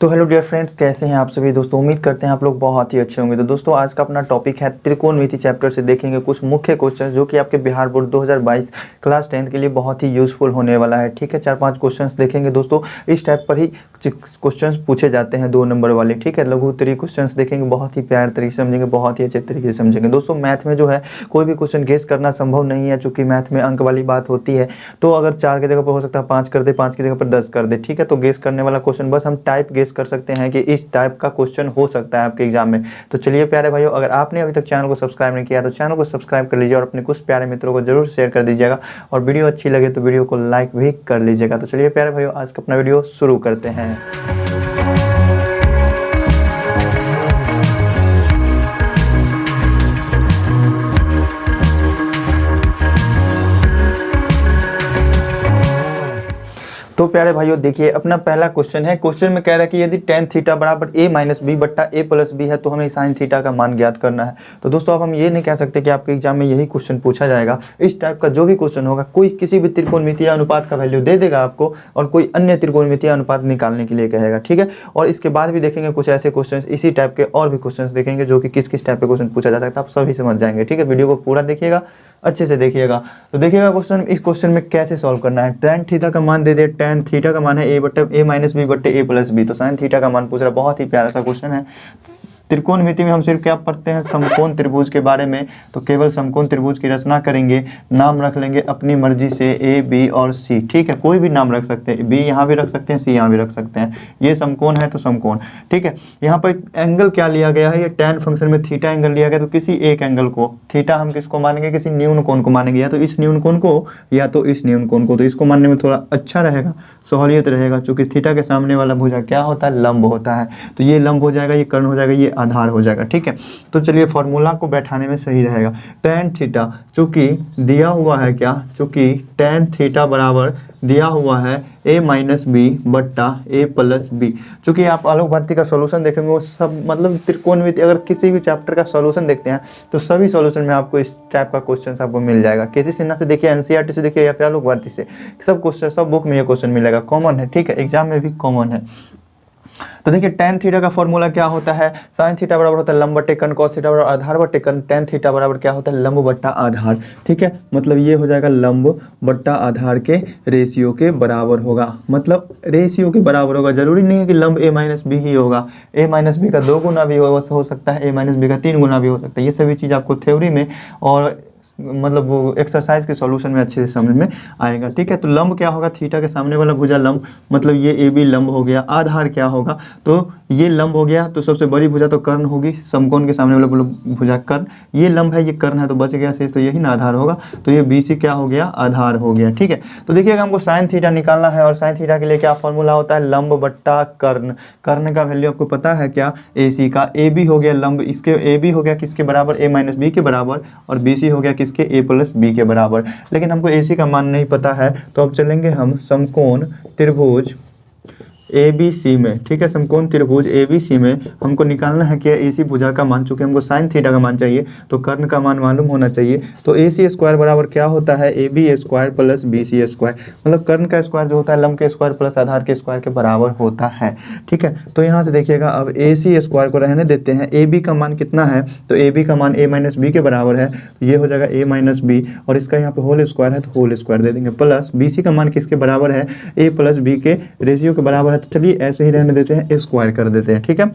तो hello dear friends, कैसे हैं आप सभी दोस्तों। उम्मीद करते हैं आप लोग बहुत ही अच्छे होंगे। तो दोस्तों आज का अपना टॉपिक है त्रिकोणमिति चैप्टर से देखेंगे कुछ मुख्य क्वेश्चन जो कि आपके बिहार बोर्ड 2022 क्लास 10 के लिए बहुत ही यूजफुल होने वाला है। ठीक है, 4-5 क्वेश्चंस देखेंगे दोस्तों। इस टाइप पर ही क्वेश्चंस पूछे जाते हैं 2 नंबर वाले। ठीक है, लघु उत्तरीय क्वेश्चंस देखेंगे, बहुत ही प्यार तरीके से समझेंगे, बहुत ही अच्छे तरीके से समझेंगे। दोस्तों मैथ में जो है कोई भी क्वेश्चन गेस करना संभव नहीं है, चूंकि मैथ में अंक वाली बात होती है। तो अगर 4 की जगह पर हो सकता है 5 कर दे, 5 की जगह पर 10 कर दे। ठीक है, तो गेस करने वाला क्वेश्चन बस हम टाइप गेस कर सकते हैं कि इस टाइप का क्वेश्चन हो सकता है आपके एग्जाम में। तो चलिए प्यारे भाइयों, अगर आपने अभी तक चैनल को सब्सक्राइब नहीं किया तो चैनल को सब्सक्राइब कर लीजिए और अपने कुछ प्यारे मित्रों को जरूर शेयर कर दीजिएगा। और वीडियो अच्छी लगे तो वीडियो को लाइक भी कर लीजिएगा। तो चलिए प्यारे भाइयों, आज का अपना वीडियो शुरू करते हैं। तो प्यारे भाइयों देखिए, अपना पहला क्वेश्चन है। क्वेश्चन में कह रहा है कि यदि tan थीटा बराबर a माइनस बी बट्टा a प्लस बी है तो हमें sin थीटा का मान ज्ञात करना है। तो दोस्तों अब हम ये नहीं कह सकते कि आपके एग्जाम में यही क्वेश्चन पूछा जाएगा। इस टाइप का जो भी क्वेश्चन होगा, कोई किसी भी त्रिकोणमितीय अनुपात का वैल्यू दे देगा आपको और कोई अन्य त्रिकोणमितीय अनुपात निकालने के लिए कहेगा। ठीक है, और इसके बाद भी देखेंगे कुछ ऐसे क्वेश्चन, इसी टाइप के और भी क्वेश्चन देखेंगे जो कि किस किस टाइप के क्वेश्चन पूछा जाता है। आप सभी समझ जाएंगे। ठीक है, वीडियो को पूरा देखिएगा, अच्छे से देखिएगा। तो देखिएगा क्वेश्चन, इस क्वेश्चन में कैसे सॉल्व करना है। tan थीटा का मान दे दे, tan थीटा का मान है a माइनस बी बट्टे a प्लस बी। तो sin थीटा का मान पूछ रहा है, बहुत ही प्यारा सा क्वेश्चन है। त्रिकोणमिति में हम सिर्फ क्या पढ़ते हैं, समकोण त्रिभुज के बारे में। तो केवल समकोण त्रिभुज की रचना करेंगे, नाम रख लेंगे अपनी मर्जी से ए बी और सी। ठीक है, कोई भी नाम रख सकते हैं, बी यहाँ भी रख सकते हैं, सी यहाँ भी रख सकते हैं। ये समकोण है तो समकोण। ठीक है, यहाँ पर एंगल क्या लिया गया है, ये tan फंक्शन में थीटा एंगल लिया गया। तो किसी एक एंगल को, थीटा हम किसको मानेंगे, किसी न्यून कोण को मानेंगे, या तो इस न्यून कोण को या तो इस न्यून कोण को। तो इसको मानने में थोड़ा अच्छा रहेगा, सहूलियत रहेगा, क्योंकि थीटा के सामने वाला भुजा क्या होता है, लंब होता है। तो ये लंब हो जाएगा, ये कर्ण हो जाएगा, ये आधार हो जाएगा। ठीक है, तो चलिए फॉर्मूला को बैठाने में सही रहेगा। tan थीटा चूंकि दिया हुआ है, क्या, चूंकि tan थीटा बराबर दिया हुआ है a माइनस बी बट्टा a प्लस बी। चूंकि आप आलोक भारती का सॉल्यूशन देखेंगे, वो सब मतलब त्रिकोणमिति, अगर किसी भी चैप्टर का सॉल्यूशन देखते हैं तो सभी सॉल्यूशन में आपको इस टाइप का क्वेश्चन आपको मिल जाएगा। केसी सिन्हा से देखिए, एनसीईआरटी से देखिए, या फिर आलोक भारती से, सब क्वेश्चन, सब बुक में ये क्वेश्चन मिलेगा, कॉमन है। ठीक है, एग्जाम में भी कॉमन है। तो देखिए tan थीटा का फॉर्मूला क्या होता है, sin थीटा बराबर होता है लंब बट्टे कर्ण, cos थीटा बराबर आधार बट्टे कर्ण, tan थीटा बराबर क्या होता है, लंब बट्टा आधार। ठीक है, मतलब ये हो जाएगा लंब बट्टा आधार के रेशियो के बराबर होगा। मतलब रेशियो के बराबर होगा, जरूरी नहीं है कि लंब a माइनस बी ही होगा। a माइनस बी का 2 गुना भी हो सकता है, a माइनस बी का 3 गुना भी हो सकता है। ये सभी चीज़ आपको थ्योरी में और मतलब वो एक्सरसाइज के सॉल्यूशन में अच्छे से समझ में आएगा। ठीक है, तो लंब क्या होगा, थीटा के सामने वाला भुजा लंब, मतलब ये ए बी लंब हो गया। आधार क्या होगा, तो ये लंब हो गया, तो सबसे बड़ी भुजा तो कर्ण होगी, समकोण के सामने वाला भुजा कर्ण। ये लंब है, ये कर्ण है, तो बच गया शेष, तो यही ना आधार होगा। तो ये बी सी क्या हो गया, आधार हो गया। ठीक है, तो देखिएगा हमको साइन थीटा निकालना है, और साइन थीटा के लिए क्या फॉर्मूला होता है, लंब बट्टा कर्ण। कर्ण का वैल्यू आपको पता है क्या, ए सी का। ए बी हो गया लंब, इसके ए बी हो गया किसके बराबर, ए माइनस बी के बराबर, और बी सी हो गया किसके, ए प्लस बी के बराबर। लेकिन हमको ए सी का मान नहीं पता है, तो अब चलेंगे हम समकोण त्रिभुज ABC में। ठीक है, समकोण त्रिभुज ABC में हमको निकालना है क्या, AC भुजा का मान। चूंकि हमको साइन थीटा का मान चाहिए तो कर्ण का मान मालूम होना चाहिए। तो AC स्क्वायर बराबर क्या होता है, AB square plus BC square. मतलब कर्ण का स्क्वायर जो होता है लंब के स्क्वायर प्लस आधार के स्क्वायर के बराबर होता है। ठीक है, तो यहाँ से देखिएगा, अब AC स्क्वायर को रहने देते हैं। AB का मान कितना है, तो AB का मान a माइनस बी के बराबर है, तो ये हो जाएगा a माइनस बी, और इसका यहाँ पे होल स्क्वायर है तो होल स्क्वायर दे देंगे, प्लस BC का मान किसके बराबर है, a प्लस बी के रेशियो के बराबर है। तो चलिए ऐसे ही रहने देते हैं, स्क्वायर कर देते हैं। ठीक है,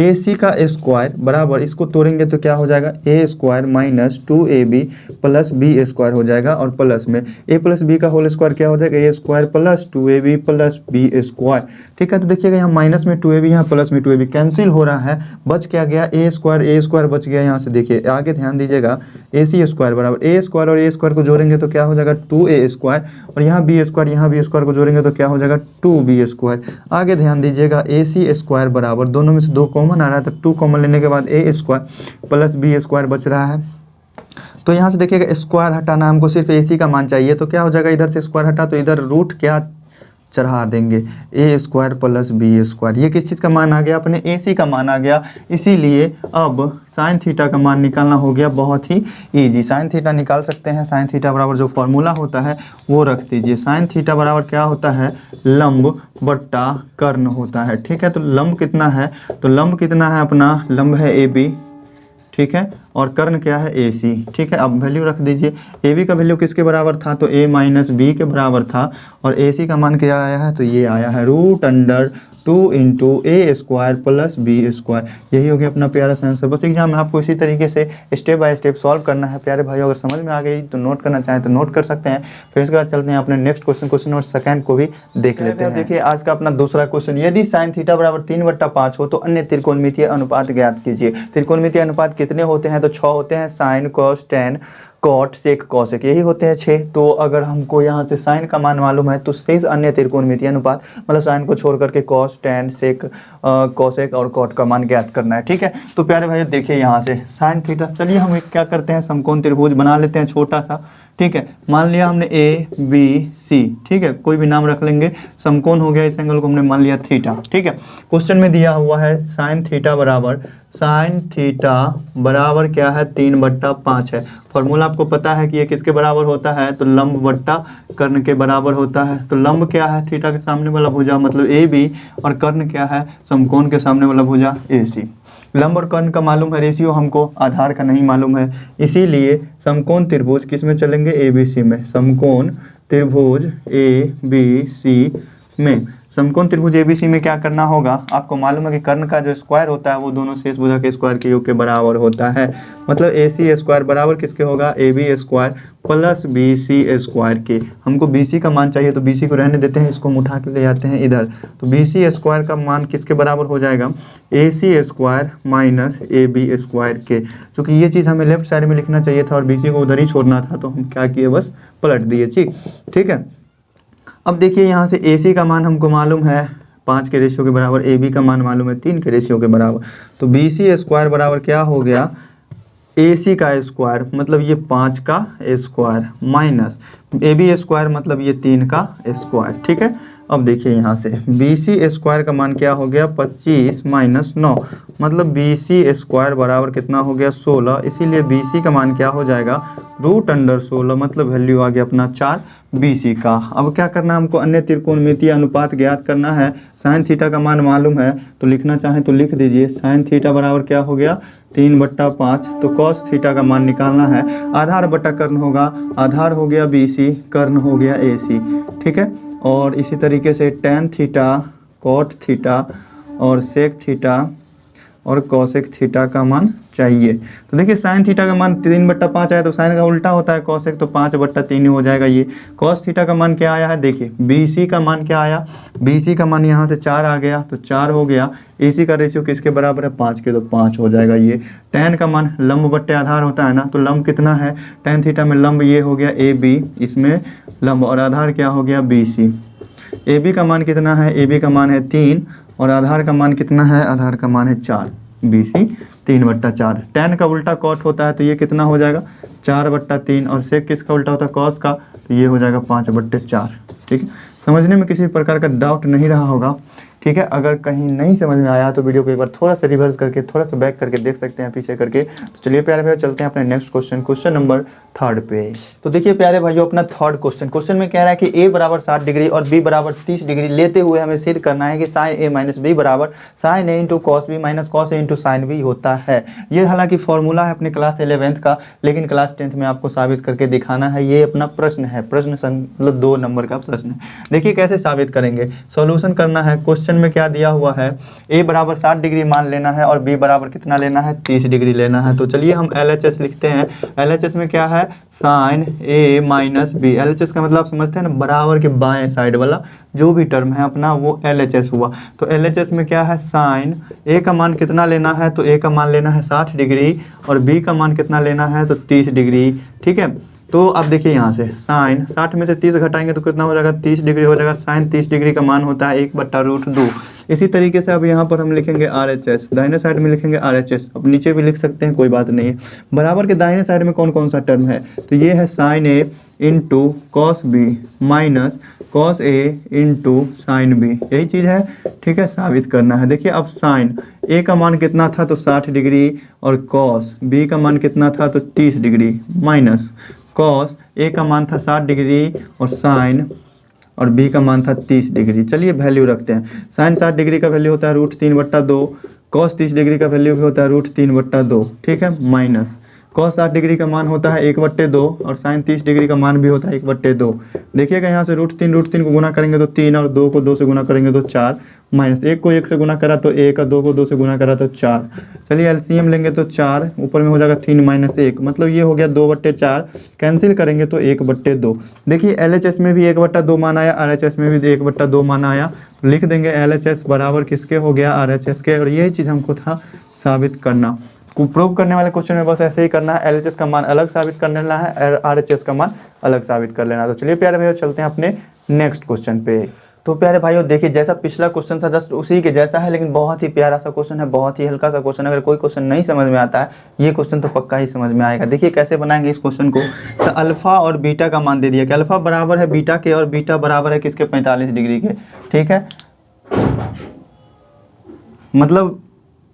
AC का स्क्वायर बराबर, इसको तोड़ेंगे तो क्या हो जाएगा, a square minus 2ab plus b square हो जाएगा, और प्लस में a प्लस बी का होल स्क्वायर क्या हो जाएगा, a square plus 2ab plus b square. ठीक है, तो देखिएगा यहाँ माइनस में 2ab, यहाँ प्लस में 2ab कैंसिल हो रहा है, बच क्या गया, a स्क्वायर बच गया। यहाँ से देखिए आगे ध्यान दीजिएगा, AC स्क्वायर बराबर a स्क्वायर, और a स्क्वायर को जोड़ेंगे तो क्या हो जाएगा 2a स्क्वायर, और यहाँ b स्क्वायर को जोड़ेंगे तो क्या हो जाएगा 2b स्क्वायर। आगे ध्यान दीजिएगा, AC स्क्वायर बराबर, दोनों में से 2 कॉमन आ रहा है, तो 2 कॉमन लेने के बाद a square plus b square बच रहा है। तो यहाँ से देखिएगा स्क्वायर हटाना, हमको सिर्फ AC का मान चाहिए, तो क्या हो जाएगा, इधर से स्क्वायर हटा तो इधर रूट क्या चढ़ा देंगे, ए स्क्वायर प्लस बी स्क्वायर। ये किस चीज़ का मान आ गया, अपने ए सी का मान आ गया। इसीलिए अब साइन थीटा का मान निकालना हो गया बहुत ही ईजी। साइन थीटा निकाल सकते हैं। साइन थीटा बराबर जो फॉर्मूला होता है वो रख दीजिए। साइन थीटा बराबर क्या होता है, लंब बट्टा कर्ण होता है। ठीक है, तो लंब कितना है, तो लंब कितना है, अपना लंब है ए बी, ठीक है, और कर्ण क्या है, ए सी। ठीक है, अब वैल्यू रख दीजिए। ए बी का वैल्यू किसके बराबर था, तो ए माइनस बी के बराबर था। और ए सी का मान क्या आया है, तो ये आया है √2 इंटू ए स्क्वायर प्लस बी स्क्वायर। यही हो गया अपना प्यारा सा आंसर। बस एग्जाम में आपको इसी तरीके से स्टेप बाय स्टेप सॉल्व करना है प्यारे भाइयों। अगर समझ में आ गई तो नोट करना चाहें तो नोट कर सकते हैं। फिर इसके बाद चलते हैं अपने नेक्स्ट क्वेश्चन नंबर सेकंड को भी देख लेते हैं। देखिए आज का अपना दूसरा क्वेश्चन, यदि साइन थीटा बराबर 3/5 हो तो अन्य त्रिकोणमितीय अनुपात ज्ञात कीजिए। त्रिकोणमितीय अनुपात कितने होते हैं, तो 6 होते हैं। Sine cos tan cot sec cosec, यही होते हैं 6। तो अगर हमको यहाँ से साइन का मान मालूम है तो शेष अन्य त्रिकोणमितीय अनुपात मतलब साइन को छोड़ करके कॉस टेन सेक कॉसेक और कॉट का मान ज्ञात करना है। ठीक है, तो प्यारे भाइयों देखिए यहाँ से साइन थीटा, चलिए हम एक क्या करते हैं, समकोण त्रिभुज बना लेते हैं छोटा सा। ठीक है, मान लिया हमने ए बी सी, ठीक है, कोई भी नाम रख लेंगे। समकोण हो गया, इस एंगल को हमने मान लिया थीटा। ठीक है, क्वेश्चन में दिया हुआ है साइन थीटा बराबर क्या है, 3/5 है। फॉर्मूला आपको पता है कि ये किसके बराबर होता है, तो लंब बट्टा कर्ण के बराबर होता है। तो लंब क्या है, थीटा के सामने वाला भुजा मतलब ए बी, और कर्ण क्या है, समकोण के सामने वाला भुजा ए सी। लंब और कर्ण का मालूम है रेशियो, हमको आधार का नहीं मालूम है। इसीलिए समकोण त्रिभुज किस में चलेंगे, ए बी सी में। समकोण त्रिभुज ए बी सी में, समकोण त्रिभुज एबीसी में क्या करना होगा, आपको मालूम है कि कर्ण का जो स्क्वायर होता है वो दोनों शेष भुजा के स्क्वायर के योग के बराबर होता है। मतलब ए सी स्क्वायर बराबर किसके होगा, A B square plus B C square के। हमको बी सी का मान चाहिए तो बी सी को रहने देते हैं, इसको हम उठा के ले जाते हैं इधर। तो बी सी स्क्वायर का मान किसके बराबर हो जाएगा, A C square minus A B square के। क्योंकि ये चीज़ हमें लेफ्ट साइड में लिखना चाहिए था और बी सी को उधर ही छोड़ना था, तो हम क्या किए, बस पलट दिए। ठीक है, अब देखिए यहाँ से ए सी का मान हमको मालूम है 5 के रेशियो के बराबर, ए बी का मान मालूम है 3 के रेशियो के बराबर। तो बी सी स्क्वायर बराबर क्या हो गया, ए सी का स्क्वायर मतलब ये 5 का square minus A B square मतलब ये 3 का स्क्वायर। ठीक है, अब देखिए यहाँ से बी सी स्क्वायर का मान क्या हो गया, 25 माइनस 9 मतलब बी सी स्क्वायर बराबर कितना हो गया, 16। इसीलिए बी सी का मान क्या हो जाएगा, √16 मतलब वैल्यू आ गया अपना 4 बी सी का। अब क्या करना है हमको, अन्य त्रिकोणमितीय अनुपात ज्ञात करना है। साइन थीटा का मान मालूम है तो लिखना चाहें तो लिख दीजिए। साइन थीटा बराबर क्या हो गया, 3/5। तो कॉस थीटा का मान निकालना है, आधार बटा कर्ण होगा, आधार हो गया बी सी, कर्ण हो गया ए सी। ठीक है, और इसी तरीके से टेन थीटा, कॉट थीटा और सेक थीटा और कॉसेक थीटा का मान चाहिए। तो देखिए साइन थीटा का मान 3/5 आया तो साइन का उल्टा होता है कॉसेक, तो 5/3 ही हो जाएगा ये। कॉस थीटा का मान क्या आया है, देखिए बीसी का मान क्या आया, बीसी का मान यहाँ से 4 आ गया तो 4 हो गया। एसी का रेशियो किसके बराबर है, 5 के, तो 5 हो जाएगा ये। टेन का मान लंब बट्टे आधार होता है ना, तो लंब कितना है, टेन थीटा में लंब ये हो गया ए बी, इसमें लंब और आधार क्या हो गया बी सी। ए बी का मान कितना है, ए बी का मान है 3 और आधार का मान कितना है, आधार का मान है 4, बी सी 3/4। टेन का उल्टा कॉट होता है तो ये कितना हो जाएगा, 4/3 और सेक किसका उल्टा होता है, कॉस का, तो ये हो जाएगा 5/4। ठीक है, समझने में किसी प्रकार का डाउट नहीं रहा होगा। ठीक है, अगर कहीं नहीं समझ में आया तो वीडियो को एक बार थोड़ा सा रिवर्स करके थोड़ा सा बैक करके देख सकते हैं पीछे करके। तो चलिए प्यारे भाइयों चलते हैं अपने नेक्स्ट क्वेश्चन नंबर 3 पे। तो देखिए प्यारे भाइयों अपना थर्ड क्वेश्चन में कह रहा है कि a बराबर 60 डिग्री और b बराबर 30 डिग्री लेते हुए हमें सिद्ध करना है कि साइन a माइनस बी बराबर sine a into cos B minus cos a into sine B होता है। ये हालांकि फॉर्मूला है अपने क्लास 11th का, लेकिन क्लास 10th में आपको साबित करके दिखाना है। ये अपना प्रश्न है, प्रश्न मतलब 2 नंबर का प्रश्न है। देखिए कैसे साबित करेंगे, सॉल्यूशन करना है। क्वेश्चन में क्या दिया हुआ है, a बराबर 60 डिग्री मान लेना है और b बराबर कितना लेना है, 30 डिग्री लेना है। तो चलिए हम LHS लिखते हैं। LHS में क्या है, sine a minus B. LHS का मतलब समझते हैं ना, बराबर के बाएं साइड वाला जो भी टर्म है अपना वो LHS हुआ। तो LHS में क्या है, साइन a का मान कितना लेना है, तो a का मान लेना है 60 डिग्री और b का मान कितना लेना है, तो 30 डिग्री। ठीक है, तो अब देखिए यहाँ से साइन 60 में से 30 घटाएंगे तो कितना हो जाएगा, 30 डिग्री हो जाएगा। साइन 30 डिग्री का मान होता है 1/√2। इसी तरीके से अब यहाँ पर हम लिखेंगे RHS, दाहिने साइड में लिखेंगे RHS, अब नीचे भी लिख सकते हैं, कोई बात नहीं है। बराबर के दाहिने साइड में कौन कौन सा टर्म है, तो ये है sine a into cos B minus cos A into sine B, यही चीज़ है, ठीक है, साबित करना है। देखिए अब साइन ए का मान कितना था तो 60 डिग्री, और कॉस बी का मान कितना था तो 30 डिग्री, माइनस कॉस ए का मान था 60 डिग्री और साइन और बी का मान था 30 डिग्री। चलिए वैल्यू रखते हैं। साइन 60 डिग्री का वैल्यू होता है √3/2, कॉस 30 डिग्री का वैल्यू भी होता है √3/2, ठीक है, माइनस कॉस 60 डिग्री का मान होता है 1/2 और साइन 30 डिग्री का मान भी होता है 1/2। देखिएगा यहाँ से √3 को गुना करेंगे तो 3 और 2 को 2 से गुना करेंगे तो 4, माइनस 1 को 1 से गुना करा तो 1 और 2 को 2 से गुना करा तो 4। चलिए एलसीएम लेंगे तो 4, ऊपर में हो जाएगा 3 - 1, मतलब ये हो गया 2/4, कैंसिल करेंगे तो 1/2। देखिए एलएचएस में भी 1/2 मान आया, आरएचएस में भी 1/2 मान आया, लिख देंगे एलएचएस बराबर किसके हो गया, आरएचएस के। और यही चीज़ हमको था साबित करना। को प्रूव करने वाले क्वेश्चन में बस ऐसे ही करना है, एलएचएस का मान अलग साबित कर लेना है, आरएचएस का मान अलग साबित कर लेना है। तो चलिए प्यारे भाइयों चलते हैं अपने नेक्स्ट क्वेश्चन पे। तो प्यारे भाइयों देखिए जैसा पिछला क्वेश्चन था जस्ट उसी के जैसा है, लेकिन बहुत ही प्यारा सा क्वेश्चन है, बहुत ही हल्का सा क्वेश्चन। अगर कोई क्वेश्चन नहीं समझ में आता है, ये क्वेश्चन तो पक्का ही समझ में आएगा। देखिए कैसे बनाएंगे इस क्वेश्चन को। अल्फा और बीटा का मान दे दिया कि अल्फा बराबर है बीटा के और बीटा बराबर है किसके, 45 डिग्री के, ठीक है। मतलब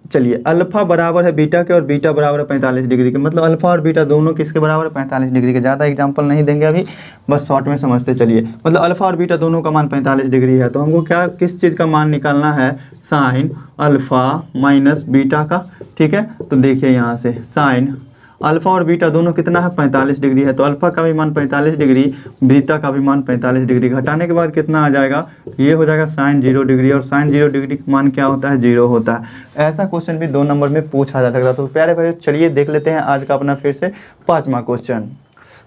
चलिए अल्फा बराबर है बीटा के और बीटा बराबर है 45 डिग्री के, मतलब अल्फा और बीटा दोनों किसके बराबर है, 45 डिग्री के। ज़्यादा एग्जांपल नहीं देंगे अभी, बस शॉर्ट में समझते चलिए। मतलब अल्फा और बीटा दोनों का मान 45 डिग्री है, तो हमको क्या किस चीज़ का मान निकालना है, साइन अल्फा माइनस बीटा का, ठीक है। तो देखिए यहाँ से साइन अल्फा और बीटा दोनों कितना है, 45 डिग्री है, तो अल्फा का भी मान 45 डिग्री, बीटा का भी मान 45 डिग्री। घटाने के बाद कितना आ जाएगा, ये हो जाएगा साइन 0 डिग्री, और साइन 0 डिग्री का मान क्या होता है, 0 होता है। ऐसा क्वेश्चन भी 2 नंबर में पूछा जा सकता है। तो प्यारे भाई चलिए देख लेते हैं आज का अपना फिर से 5वां क्वेश्चन।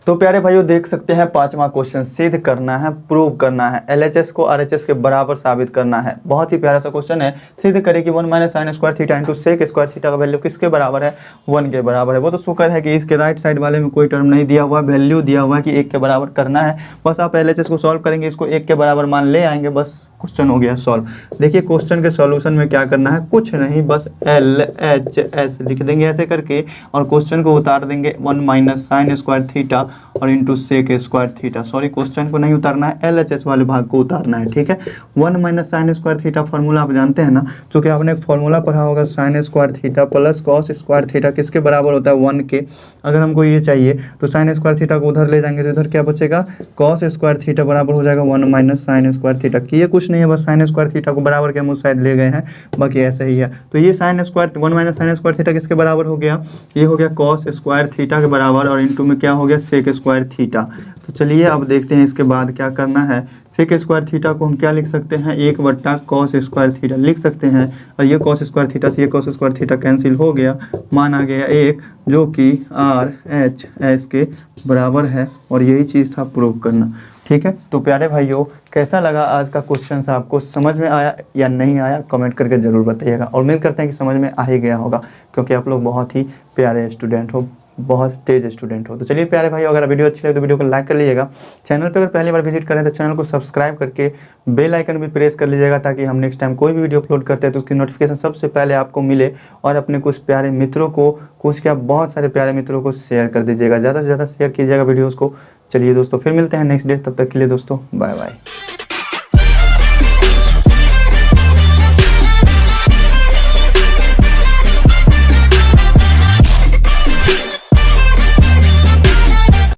तो प्यारे भाइयों देख सकते हैं 5वां क्वेश्चन, सिद्ध करना है, प्रूव करना है, एलएचएस को आरएचएस के बराबर साबित करना है। बहुत ही प्यारा सा क्वेश्चन है। सिद्ध करें कि 1 - sin² theta into sec square theta का वैल्यू किसके बराबर है, 1 के बराबर है। वो तो शुक्र है कि इसके राइट साइड वाले में कोई टर्म नहीं दिया हुआ, वैल्यू दिया हुआ है कि 1 के बराबर करना है। बस आप एलएचएस को सॉल्व करेंगे, इसको 1 के बराबर मान ले आएंगे, बस क्वेश्चन हो गया सॉल्व। देखिए क्वेश्चन के सॉल्यूशन में क्या करना है, कुछ नहीं, बस LHS लिख देंगे ऐसे करके, और क्वेश्चन को उतार देंगे 1 - sin² थीटा और into sec² theta. Sorry question को नहीं उतारना है, LHS वाले भाग को उतारना है, ठीक है। 1 - sin² थीटा फॉर्मूला आप जानते हैं ना, चूँकि आपने एक फॉर्मूला पढ़ा होगा, sin² theta plus cos² theta किसके बराबर होता है, 1 के। अगर हमको ये चाहिए तो sin² थीटा को उधर ले जाएंगे तो इधर क्या बचेगा, cos² थीटा बराबर हो जाएगा 1 - sin² थीटा। ये कुछ नहीं है, बस sin² थीटा को बराबर के हम उस साइड ले गए हैं, बाकी ऐसे ही है। तो ये sin² 1 - sin² थीटा किसके बराबर हो गया, ये हो गया cos² थीटा के बराबर, और इंटू में क्या हो गया, sec² थीटा। तो चलिए अब देखते हैं इसके बाद क्या करना है। sec² थीटा को हम क्या लिख सकते हैं, 1/cos² थीटा लिख सकते हैं, और ये cos² थीटा से ये cos² थीटा कैंसिल हो गया, मान आ गया 1, जो कि RHS के बराबर है। और यही चीज़ था प्रूव करना, ठीक है। तो प्यारे भाइयों कैसा लगा आज का क्वेश्चन, आपको समझ में आया या नहीं आया, कमेंट करके ज़रूर बताइएगा। और उम्मीद करते हैं कि समझ में आ ही गया होगा, क्योंकि आप लोग बहुत ही प्यारे स्टूडेंट हो, बहुत तेज स्टूडेंट हो। तो चलिए प्यारे भाइयों अगर वीडियो अच्छी लगे तो वीडियो को लाइक कर लीजिएगा। चैनल पे अगर पहली बार विजिट करें तो चैनल को सब्सक्राइब करके बेल आइकन भी प्रेस कर लीजिएगा, ताकि हम नेक्स्ट टाइम कोई भी वीडियो अपलोड करते हैं तो उसकी नोटिफिकेशन सबसे पहले आपको मिले। और अपने कुछ प्यारे मित्रों को, कुछ क्या बहुत सारे प्यारे मित्रों को शेयर कर दीजिएगा, ज़्यादा से ज़्यादा शेयर कीजिएगा वीडियोज़ को। चलिए दोस्तों फिर मिलते हैं नेक्स्ट डे, तब तक के लिए दोस्तों बाय बाय।